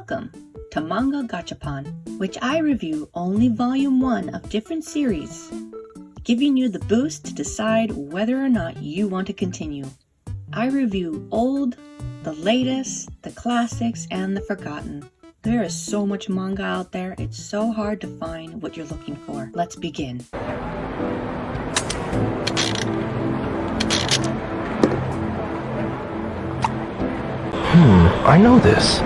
Welcome to Manga Gachapon, which I review only Volume 1 of different series, giving you the boost to decide whether or not you want to continue. I review old, the latest, the classics, and the forgotten. There is so much manga out there, it's so hard to find what you're looking for. Let's begin. I know this.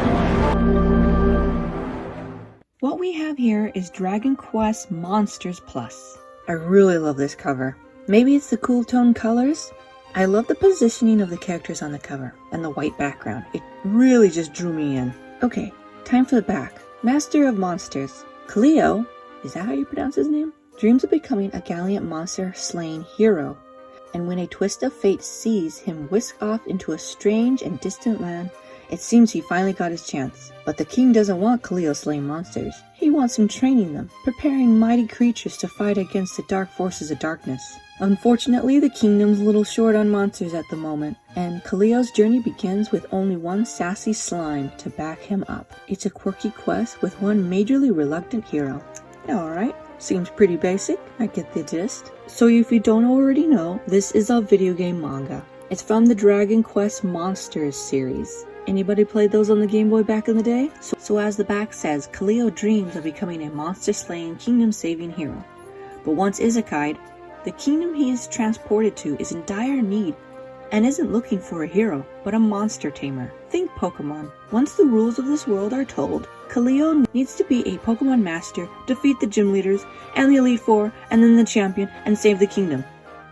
What we have here is Dragon Quest Monsters Plus. I really love this cover. Maybe it's the cool tone colors? I love the positioning of the characters on the cover and the white background. It really just drew me in. Okay, time for the back. Master of Monsters. Cleo, is that how you pronounce his name? Dreams of becoming a gallant monster-slaying hero. And when a twist of fate sees him whisk off into a strange and distant land, it seems he finally got his chance. But the king doesn't want Cleo slaying monsters. He wants him training them, preparing mighty creatures to fight against the dark forces of darkness. Unfortunately, the kingdom's a little short on monsters at the moment, and Cleo's journey begins with only one sassy slime to back him up. It's a quirky quest with one majorly reluctant hero. Alright, seems pretty basic, I get the gist. So if you don't already know, this is a video game manga. It's from the Dragon Quest Monsters series. Anybody played those on the Game Boy back in the day? So as the back says, Cleo dreams of becoming a monster-slaying, kingdom-saving hero. But once isekai'd, the kingdom he is transported to is in dire need and isn't looking for a hero, but a monster tamer. Think Pokemon. Once the rules of this world are told, Cleo needs to be a Pokemon master, defeat the gym leaders, and the Elite Four, and then the champion, and save the kingdom.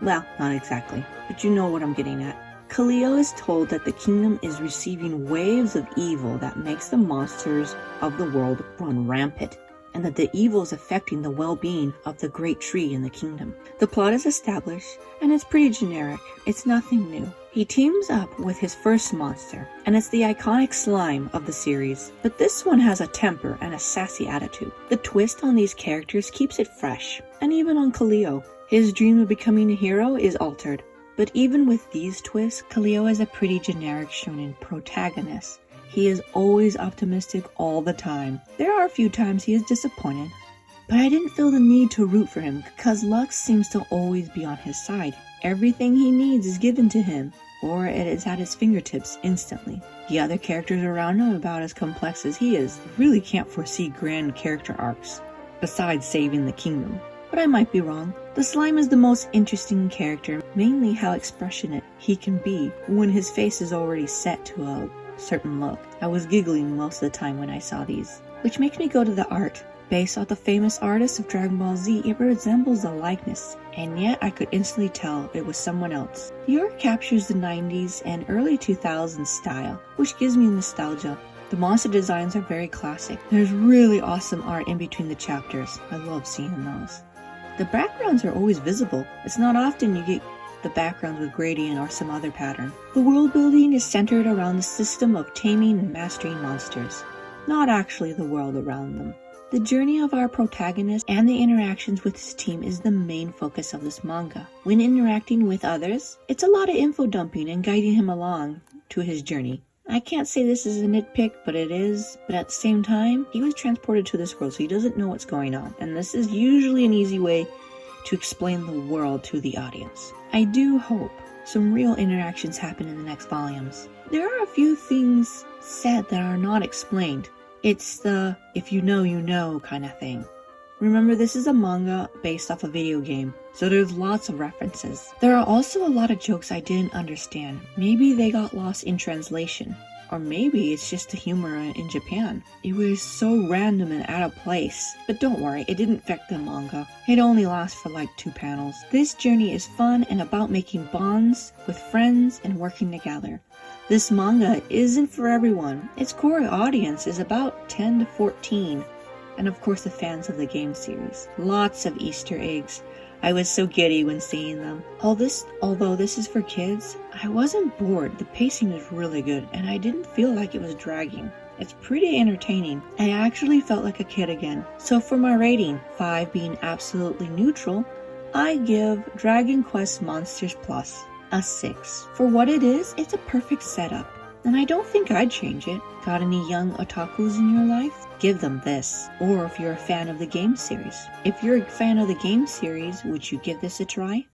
Well, not exactly, but you know what I'm getting at. Cleo is told that the kingdom is receiving waves of evil that makes the monsters of the world run rampant, and that the evil is affecting the well-being of the great tree in the kingdom. The plot is established, and it's pretty generic. It's nothing new. He teams up with his first monster, and it's the iconic slime of the series. But this one has a temper and a sassy attitude. The twist on these characters keeps it fresh, and even on Cleo, his dream of becoming a hero is altered. But even with these twists, Cleo is a pretty generic shonen protagonist. He is always optimistic all the time. There are a few times he is disappointed, but I didn't feel the need to root for him because luck seems to always be on his side. Everything he needs is given to him, or it is at his fingertips instantly. The other characters around him are about as complex as he is. Really can't foresee grand character arcs, besides saving the kingdom. But I might be wrong. The slime is the most interesting character, mainly how expressionate he can be when his face is already set to a certain look. I was giggling most of the time when I saw these. Which makes me go to the art. Based off the famous artist of Dragon Ball Z, it resembles a likeness, and yet I could instantly tell it was someone else. The art captures the 90s and early 2000s style, which gives me nostalgia. The monster designs are very classic. There's really awesome art in between the chapters. I love seeing those. The backgrounds are always visible. It's not often you get the backgrounds with gradient or some other pattern. The world building is centered around the system of taming and mastering monsters, not actually the world around them. The journey of our protagonist and the interactions with his team is the main focus of this manga. When interacting with others, it's a lot of info dumping and guiding him along to his journey. I can't say this is a nitpick, but it is. But at the same time, he was transported to this world, so he doesn't know what's going on. And this is usually an easy way to explain the world to the audience. I do hope some real interactions happen in the next volumes. There are a few things said that are not explained. It's the if you know kind of thing. Remember, this is a manga based off a video game, so there's lots of references. There are also a lot of jokes I didn't understand. Maybe they got lost in translation, or maybe it's just the humor in Japan. It was so random and out of place. But don't worry, it didn't affect the manga. It only lasts for like 2 panels. This journey is fun and about making bonds with friends and working together. This manga isn't for everyone. Its core audience is about 10 to 14. And of course the fans of the game series. Lots of Easter eggs. I was so giddy when seeing them. Although this is for kids, I wasn't bored. The pacing is really good, and I didn't feel like it was dragging. It's pretty entertaining. I actually felt like a kid again. So for my rating, 5 being absolutely neutral, I give Dragon Quest Monsters Plus a 6. For what it is, it's a perfect setup. and I don't think I'd change it. Got any young otakus in your life? Give them this. Or if you're a fan of the game series. If you're a fan of the game series, would you give this a try?